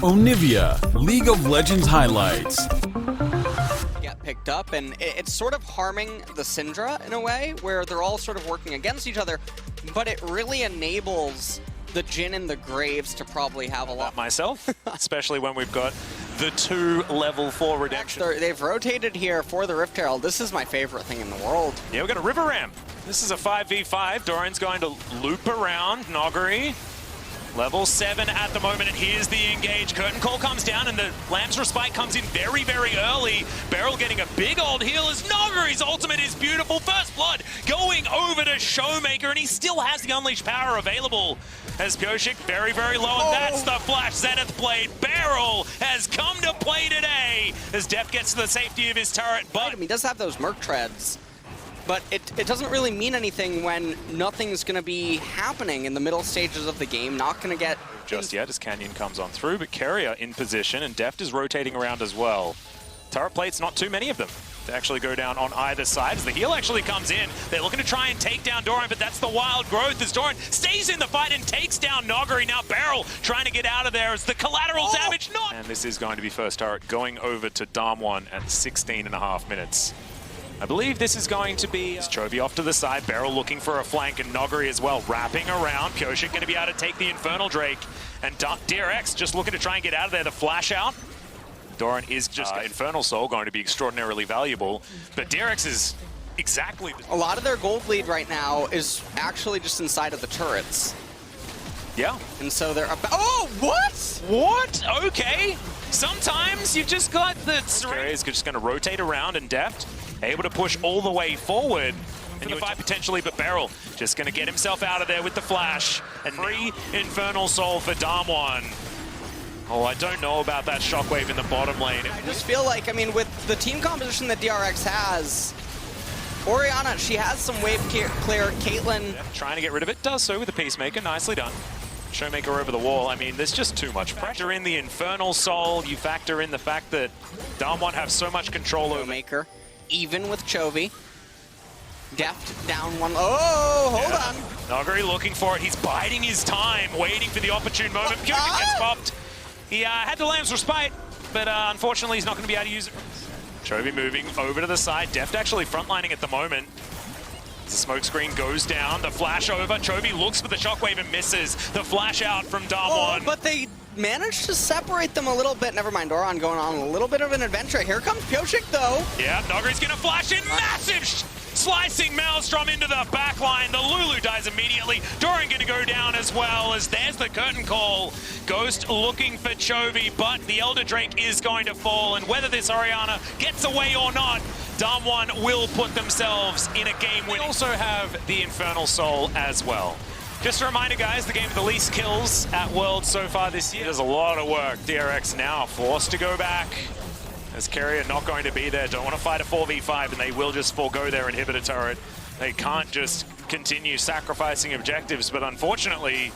Onivia, League of Legends highlights. Get picked up, and it's sort of harming the Syndra in a way, where they're all sort of working against each other, but it really enables the Jhin and the Graves to probably have a lot. Myself, especially when we've got the 2 level 4 redemption. They've rotated here for the Rift Herald. This is my favorite thing in the world. Yeah, we've got a River Ramp. This is a 5v5. Doran's going to loop around Noggery. Level 7 at the moment, and here's the engage. Curtain Call comes down, and the Lamb's Respite comes in very, very early. Beryl getting a big old heal as Noggery's ultimate is beautiful. First Blood going over to Showmaker, and he still has the Unleashed Power available. As Pioshik very, very low, and that's the Flash Zenith Blade. Beryl has come to play today as Deft gets to the safety of his turret, but he does have those Merc Treads. But it doesn't really mean anything when nothing's going to be happening in the middle stages of the game. Not going to get just yet as Canyon comes on through, but Carrier in position, and Deft is rotating around as well. Turret plates, not too many of them to actually go down on either side. As the heal actually comes in, they're looking to try and take down Doran, but that's the wild growth as Doran stays in the fight and takes down Noggery. Now Beryl trying to get out of there as the collateral damage not. And this is going to be first turret going over to DAMWON at 16.5 minutes. I believe this is going to be Chovy off to the side, Beryl looking for a flank, and Noggery as well, wrapping around. Pioshik going to be able to take the Infernal Drake, and DRX just looking to try and get out of there. The flash out. Doran is just Infernal Soul going to be extraordinarily valuable, but DRX is exactly... A lot of their gold lead right now is actually just inside of the turrets. Yeah. And so they're about... Oh, what? What? Okay. Sometimes you've just got the... Carrier is just going to rotate around, and Deft able to push all the way forward in the fight potentially, but Beryl just going to get himself out of there with the flash. And free Infernal Soul for DAMWON. Oh, I don't know about that shockwave in the bottom lane. I just feel like, I mean, with the team composition that DRX has, Orianna, she has some wave clear. Caitlyn trying to get rid of it, does so with the Peacemaker. Nicely done. Showmaker over the wall. I mean, there's just too much pressure in the Infernal Soul. You factor in the fact that DAMWON have so much control over Showmaker. Even with Chovy. Deft down one. Oh, hold on. Noggery looking for it. He's biding his time, waiting for the opportune moment. Pioshik gets popped. He had the Lamb's Respite, but unfortunately he's not going to be able to use it. Chovy moving over to the side. Deft actually frontlining at the moment. The smoke screen goes down. The flash over. Chovy looks for the shockwave and misses. The flash out from DAMWON. Oh, but they managed to separate them a little bit. Never mind, Doran going on a little bit of an adventure. Here comes Pioshik, though. Yeah, Noggery's going to flash in. Massive slicing Maelstrom into the back line. The Lulu dies immediately. Doran going to go down as well, as there's the curtain call. Ghost looking for Chovy, but the Elder Drake is going to fall. And whether this Orianna gets away or not, DAMWON will put themselves in a game win. We also have the Infernal Soul as well. Just a reminder, guys, the game with the least kills at Worlds so far this year. There's a lot of work. DRX now forced to go back. As Carrier not going to be there. Don't want to fight a 4v5, and they will just forego their inhibitor turret. They can't just continue sacrificing objectives, but unfortunately,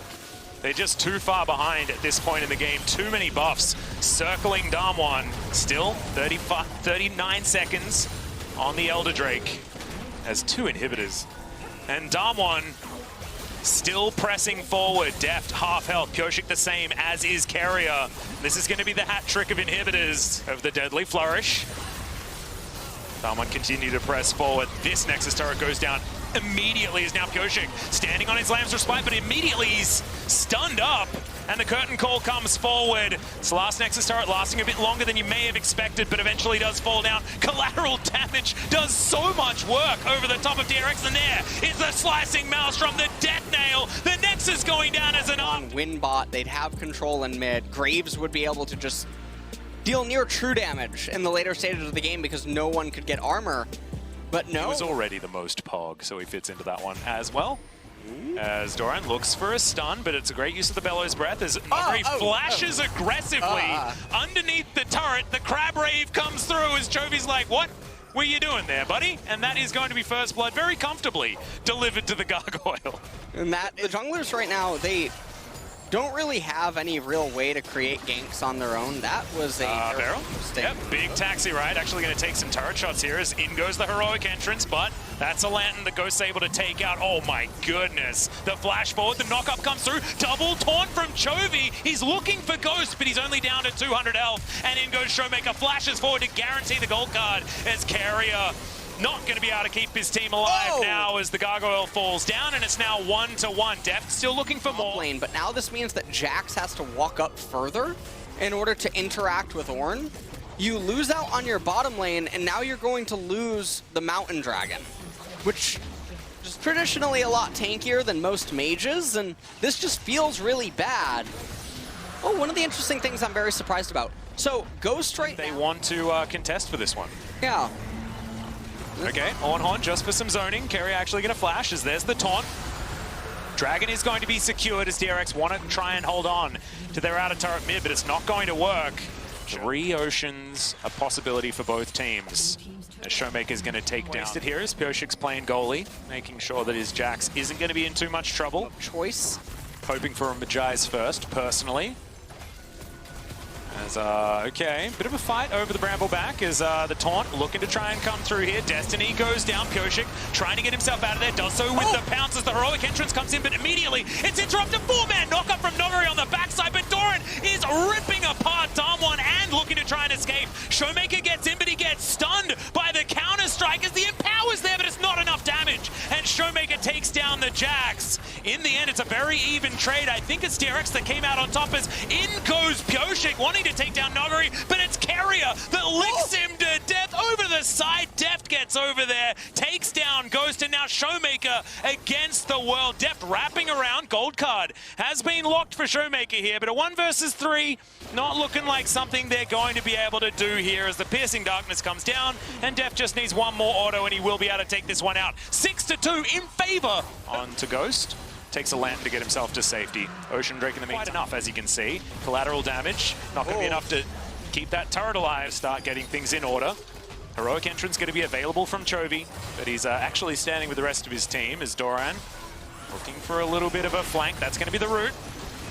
they're just too far behind at this point in the game. Too many buffs circling DAMWON. Still 39 seconds on the Elder Drake. Has 2 inhibitors. And DAMWON still pressing forward. Deft, half health. Pioshik the same, as is Carrier. This is going to be the hat trick of inhibitors of the Deadly Flourish. DAMWON continue to press forward. This Nexus turret goes down immediately, as now Pioshik standing on his Lamb's Respite, but immediately he's stunned up. And the curtain call comes forward. This last Nexus turret lasting a bit longer than you may have expected, but eventually does fall down. Collateral damage does so much work over the top of DRX, and there is the slicing Maelstrom, the death nail. The Nexus going down as an on win bot, they'd have control in mid. Graves would be able to just deal near true damage in the later stages of the game because no one could get armor. But no. He was already the most pog, so he fits into that one as well. As Doran looks for a stun, but it's a great use of the Bellows Breath as Noggery flashes aggressively underneath the turret. The Crab Rave comes through as Chovy's like, what were you doing there, buddy? And that is going to be first blood very comfortably delivered to the Gargoyle. And that, the junglers right now, they don't really have any real way to create ganks on their own. That was a Beryl. mistake. Yep, big taxi ride. Actually going to take some turret shots here as in goes the heroic entrance, but That's a lantern that Ghost's able to take out. Oh my goodness. The flash forward, the knock-up comes through. Double taunt from Chovy. He's looking for Ghost, but he's only down to 200 health. And in goes Showmaker, flashes forward to guarantee the gold card as Carrier not going to be able to keep his team alive now as the Gargoyle falls down, and it's now 1-1. Deft still looking for more. Lane, but now this means that Jax has to walk up further in order to interact with Ornn. You lose out on your bottom lane, and now you're going to lose the Mountain Dragon, which is traditionally a lot tankier than most mages, and this just feels really bad. Oh, one of the interesting things I'm very surprised about. So, Ghost right They now, want to contest for this one. yeah. Okay, on just for some zoning. Carrier actually going to flash as there's the taunt. Dragon is going to be secured as DRX want to try and hold on to their outer turret mid, but it's not going to work. 3 Oceans, a possibility for both teams. As Showmaker's going to take down. Wasted here is Pioshik's playing goalie, making sure that his Jax isn't going to be in too much trouble. Choice. Hoping for a Magi's first, personally. As, okay, bit of a fight over the Brambleback as the taunt looking to try and come through here. Destiny goes down. Pioshik trying to get himself out of there. Does so with the pounce as the heroic entrance comes in, but immediately it's interrupted. 4-man knockup from Noguri on the backside, but Doran is ripping apart DAMWON and looking to try and escape. Showmaker gets in, but he gets stunned by the counter-strike as the Empower's there, but it's not enough damage. And Showmaker takes down the Jax. In the end, it's a very even trade. I think it's DRX that came out on top as in goes Pioshik, wanting to take down Noguri, but it's Carrier that licks him to death over the side. Deft gets over there, takes down Ghost, and now Showmaker against the world. Deft wrapping around. Gold card has been locked for Showmaker here, but a 1 versus 3 not looking like something they're going to be able to do here as the piercing darkness comes down, and Deft just needs one more auto and he will be able to take this one out. 6-2 in favor on to Ghost. Takes a lantern to get himself to safety. Ocean Drake in the meantime. Quite enough, as you can see. Collateral damage. Not going to be enough to keep that turret alive, start getting things in order. Heroic entrance going to be available from Chovy, but he's actually standing with the rest of his team as Doran looking for a little bit of a flank. That's going to be the route.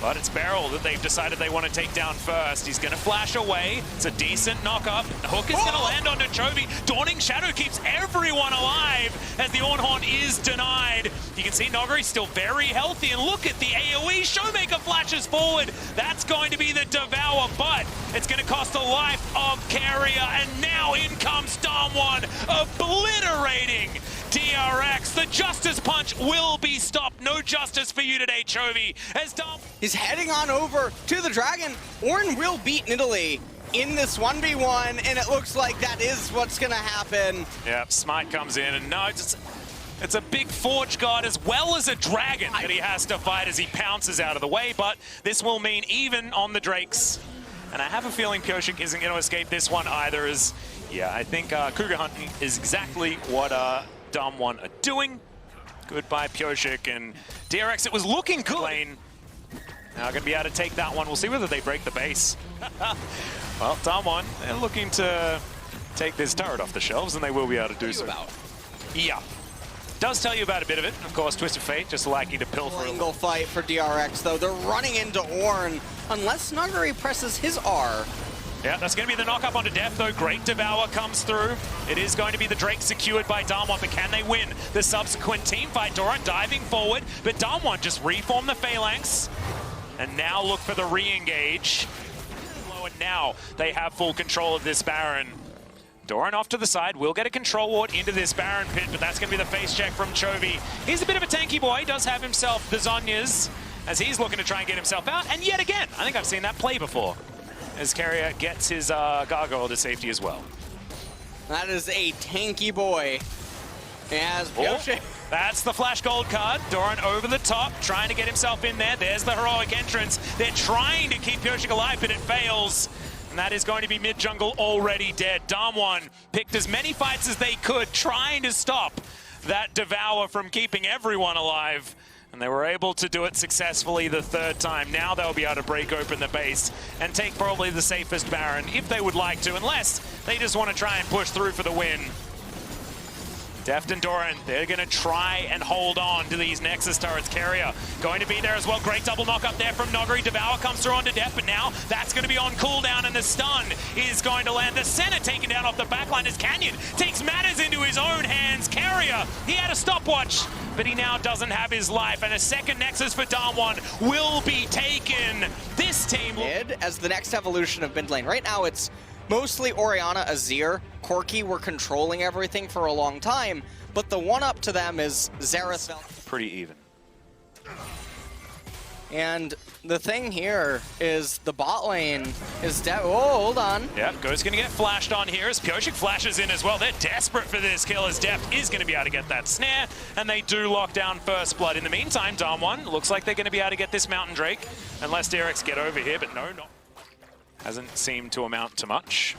But it's Beryl that they've decided they want to take down first. He's going to flash away. It's a decent knock-up. The hook is going to land onto Chovy. Dawning Shadow keeps everyone alive as the Ornn is denied. You can see Noguri still very healthy. And look at the AoE. Showmaker flashes forward. That's going to be the Devour, but it's going to cost the life of Carrier. And now in comes DAMWON, obliterating DRX. The Justice Punch will be stopped. No justice for you today, Chovy. As He's heading on over to the Dragon. Ornn will beat Nidalee in this 1v1, and it looks like that is what's going to happen. Yeah, Smite comes in, and no, it's a big Forge God as well as a Dragon that he has to fight as he pounces out of the way, but this will mean even on the Drakes. And I have a feeling Pioshik isn't going to escape this one either, as, yeah, I think Cougar hunting is exactly what DAMWON are doing. Goodbye, Pioshik, and DRX, it was looking good. Lane. Now going to be able to take that one. We'll see whether they break the base. Well, DAMWON, they're looking to take this turret off the shelves, and they will be able to do so. Yeah. Does tell you about a bit of it. Of course, Twisted Fate just liking to pilfer. Angle fight for DRX, though. They're running into Ornn, unless Noguri presses his R. Yeah, that's going to be the knock-up onto Death, though. Great Devour comes through. It is going to be the Drake secured by DAMWON, but can they win the subsequent team fight? Doran diving forward, but DAMWON just reform the Phalanx. And now look for the re-engage. And now they have full control of this Baron. Doran off to the side, will get a control ward into this Baron pit, but that's going to be the face check from Chovy. He's a bit of a tanky boy, he does have himself the Zhonya's as he's looking to try and get himself out. And yet again, I think I've seen that play before, as Carrier gets his Gargoyle to safety as well. That is a tanky boy. As Pioshik. That's the flash gold card. Doran over the top, trying to get himself in there. There's the heroic entrance. They're trying to keep Pioshik alive, but it fails. And that is going to be mid-jungle already dead. DAMWON picked as many fights as they could, trying to stop that Devour from keeping everyone alive. And they were able to do it successfully the third time. Now they'll be able to break open the base and take probably the safest Baron if they would like to, unless they just want to try and push through for the win. Deft and Doran, they're going to try and hold on to these Nexus turrets. Carrier going to be there as well. Great double knock up there from Noggery. Devour comes through onto Deft, but now that's going to be on cooldown, and the stun is going to land. The center taken down off the backline as Canyon takes matters into his own hands. Carrier, he had a stopwatch, but he now doesn't have his life, and a second Nexus for DAMWON will be taken. This team as the next evolution of mid lane. Right now it's mostly Orianna, Azir, Corki were controlling everything for a long time, but the one-up to them is Xerath. pretty even. And the thing here is the bot lane is oh, hold on. Yep, Ghost gonna get flashed on here as Pyosik flashes in as well. They're desperate for this kill as Deft is gonna be able to get that snare, and they do lock down first blood. In the meantime, DAMWON looks like they're gonna be able to get this Mountain Drake, unless DRX get over here, but no, not. Hasn't seemed to amount to much.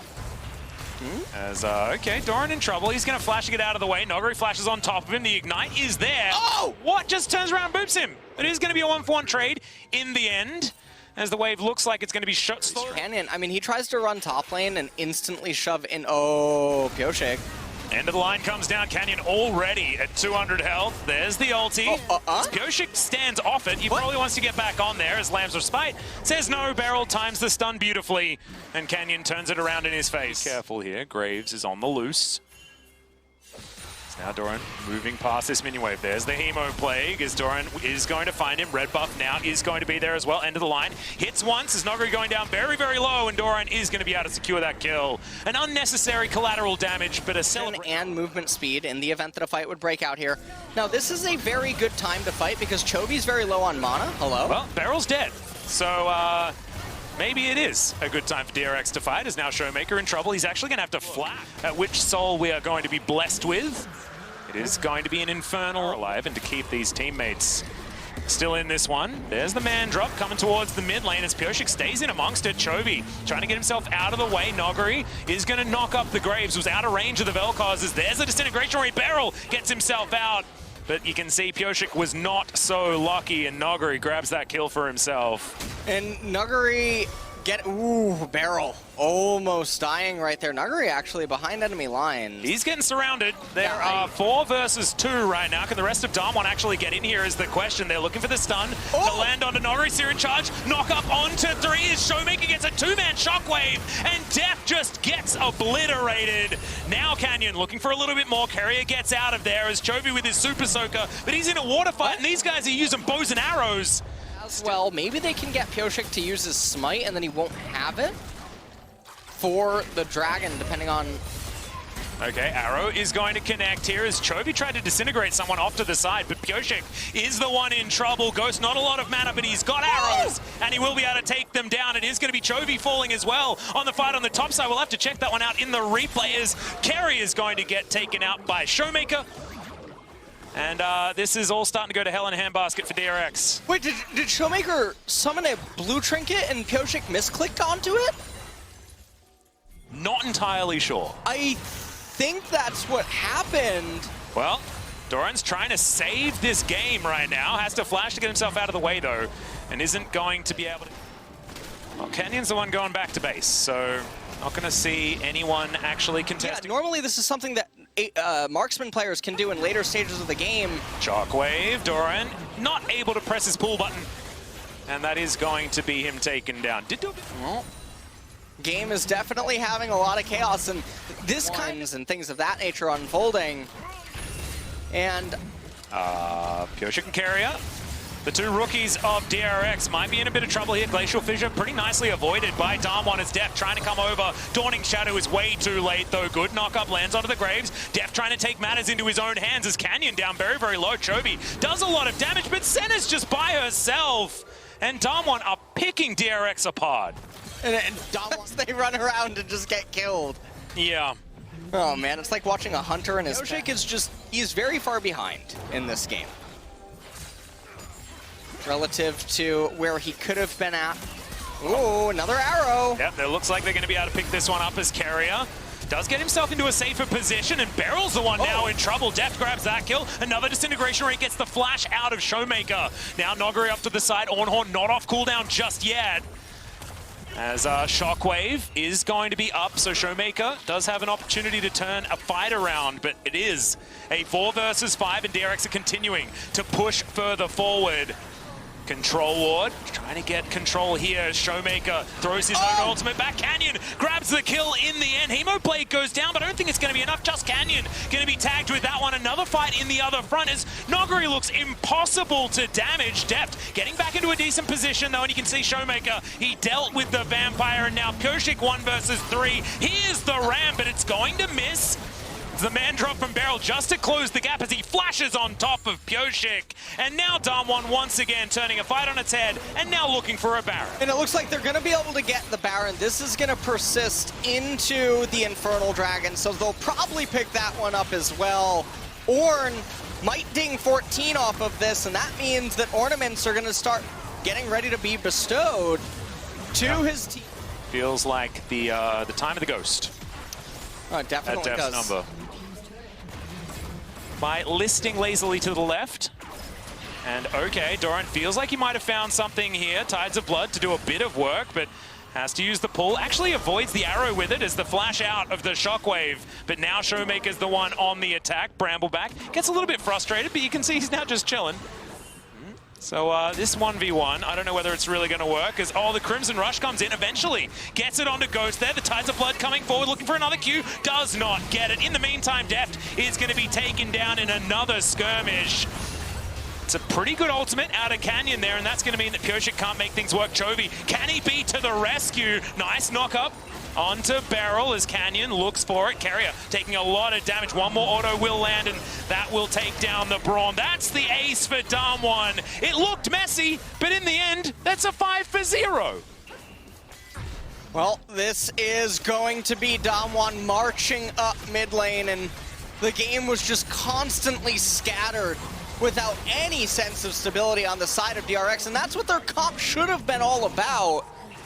As, okay, Doran in trouble. He's going to flash to get out of the way. Noggery flashes on top of him. The Ignite is there. Oh! What? Just turns around and boops him. It is going to be a 1-for-1 trade in the end, as the wave looks like it's going to be shut. Canyon, I mean, he tries to run top lane and instantly shove in. Oh, Pyosik. End of the line comes down. Canyon already at 200 health. There's the ulti. Pyosik stands off it. He probably wants to get back on there as Lambs of Spite says no. Beryl times the stun beautifully, and Canyon turns it around in his face. Be careful here. Graves is on the loose. Now Doran moving past this minion wave. There's the Hemo Plague as Doran is going to find him. Red buff now is going to be there as well. End of the line. Hits once as Noggery going down very, very low, and Doran is going to be able to secure that kill. An unnecessary collateral damage, but a celebration. And movement speed in the event that a fight would break out here. Now, this is a very good time to fight because Chovy's very low on mana. Hello? Well, Beryl's dead. So, maybe it is a good time for DRX to fight, as now Showmaker in trouble. He's actually going to have to flash at which soul we are going to be blessed with. It is going to be an Infernal alive, and to keep these teammates still in this one. There's the man drop coming towards the mid lane as Pyosik stays in amongst it. Chovy trying to get himself out of the way. Noggery is going to knock up the Graves, was out of range of the Vel'Koz. There's a Disintegration Ray. Beryl gets himself out. But you can see Pyosik was not so lucky, and Noggery grabs that kill for himself. And Noggery ooh, Beryl almost dying right there. Noggery actually behind enemy lines. He's getting surrounded. There are 4 versus 2 right now. Can the rest of DAMWON actually get in here is the question. They're looking for the stun to land onto Noggery. Seer in charge. Knock up onto 3 as Showmaker gets a 2-man shockwave, and Deft just gets obliterated. Now Canyon looking for a little bit more. Carrier gets out of there as Chovy with his Super Soaker, but he's in a water fight, and these guys are using bows and arrows. As well, maybe they can get Pyosik to use his smite and then he won't have it for the dragon, depending on... Okay, Arrow is going to connect here as Chovy tried to disintegrate someone off to the side, but Pyosik is the one in trouble. Ghost, not a lot of mana, but he's got arrows, and he will be able to take them down. It is going to be Chovy falling as well on the fight on the top side. We'll have to check that one out in the replay as Kerry is going to get taken out by Showmaker. And this is all starting to go to hell in a handbasket for DRX. Wait, did Showmaker summon a blue trinket and Pyosik misclicked onto it? Not entirely sure. I think that's what happened. Well, Doran's trying to save this game right now. Has to flash to get himself out of the way, though, and isn't going to be able to... Well, Canyon's the one going back to base, so not going to see anyone actually contesting. Yeah, normally this is something that marksman players can do in later stages of the game. Shockwave, Doran not able to press his pull button, and that is going to be him taken down. Well, game is definitely having a lot of chaos, and this kinds and things of that nature unfolding. And Pyosik and Carrier, the 2 rookies of DRX, might be in a bit of trouble here. Glacial Fissure pretty nicely avoided by DAMWON as Deft trying to come over. Dawning Shadow is way too late, though. Good knock-up lands onto the Graves. Deft trying to take matters into his own hands as Canyon down very, very low. Chovy does a lot of damage, but Senna's just by herself. And DAMWON are picking DRX apart. And DAMWON, they run around and just get killed. Yeah. Oh man, it's like watching a hunter and his Pyosik is just, he's very far behind in this game. Relative to where he could have been at. Ooh, another arrow. Yep, it looks like they're going to be able to pick this one up as Carrier does get himself into a safer position, and Beryl's the one now in trouble. Deft grabs that kill. Another Disintegration Rate gets the flash out of Showmaker. Now Noggery up to the side. Ornhorn not off cooldown just yet. As Shockwave is going to be up, so Showmaker does have an opportunity to turn a fight around, but it is a 4 versus 5, and DRX are continuing to push further forward. Control Ward trying to get control here as Showmaker throws his own ultimate back. Canyon grabs the kill in the end. Hemoblade goes down, but I don't think it's going to be enough. Just Canyon going to be tagged with that one. Another fight in the other front as Noguri looks impossible to damage. Deft getting back into a decent position though, and you can see Showmaker, he dealt with the Vampire, and now Pyoshik 1 versus 3. Here's the ram, but it's going to miss. The man drop from Beryl just to close the gap as he flashes on top of Pyoshik. And now DAMWON once again turning a fight on its head and now looking for a Baron. And it looks like they're going to be able to get the Baron. This is going to persist into the Infernal Dragon, so they'll probably pick that one up as well. Ornn might ding 14 off of this, and that means that ornaments are going to start getting ready to be bestowed to his team. Feels like the time of the Ghost. Oh, it definitely at Deft's does. number. By listing lazily to the left. And okay, Doran feels like he might have found something here. Tides of Blood to do a bit of work, but has to use the pull. Actually avoids the arrow with it as the flash out of the Shockwave. But now Showmaker's the one on the attack. Brambleback gets a little bit frustrated, but you can see he's now just chilling. So this 1v1, I don't know whether it's really going to work, as the Crimson Rush comes in eventually. Gets it onto Ghost there. The Tides of Blood coming forward, looking for another Q. Does not get it. In the meantime, Deft is going to be taken down in another skirmish. It's a pretty good ultimate out of Canyon there, and that's going to mean that Pyoshik can't make things work. Chovy, can he be to the rescue? Nice knock-up onto Beryl as Canyon looks for it. Carrier taking a lot of damage. One more auto will land, and that will take down the Brawn. That's the ace for DAMWON. It looked messy, but in the end, that's a 5-0. Well, this is going to be DAMWON marching up mid lane, and the game was just constantly scattered without any sense of stability on the side of DRX, and that's what their comp should have been all about,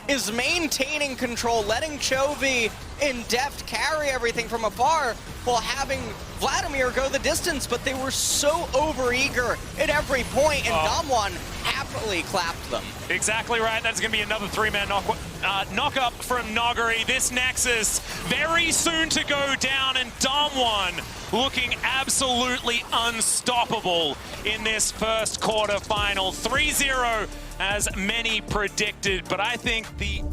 is maintaining control, letting Chovy and Deft carry everything from afar while having Vladimir go the distance, but they were so overeager at every point, and DAMWON happily clapped them. Exactly right. That's going to be another 3-man knock-up from Noguri. This Nexus very soon to go down, and DAMWON looking absolutely unstoppable in this first quarterfinal. 3-0 as many predicted, but I think the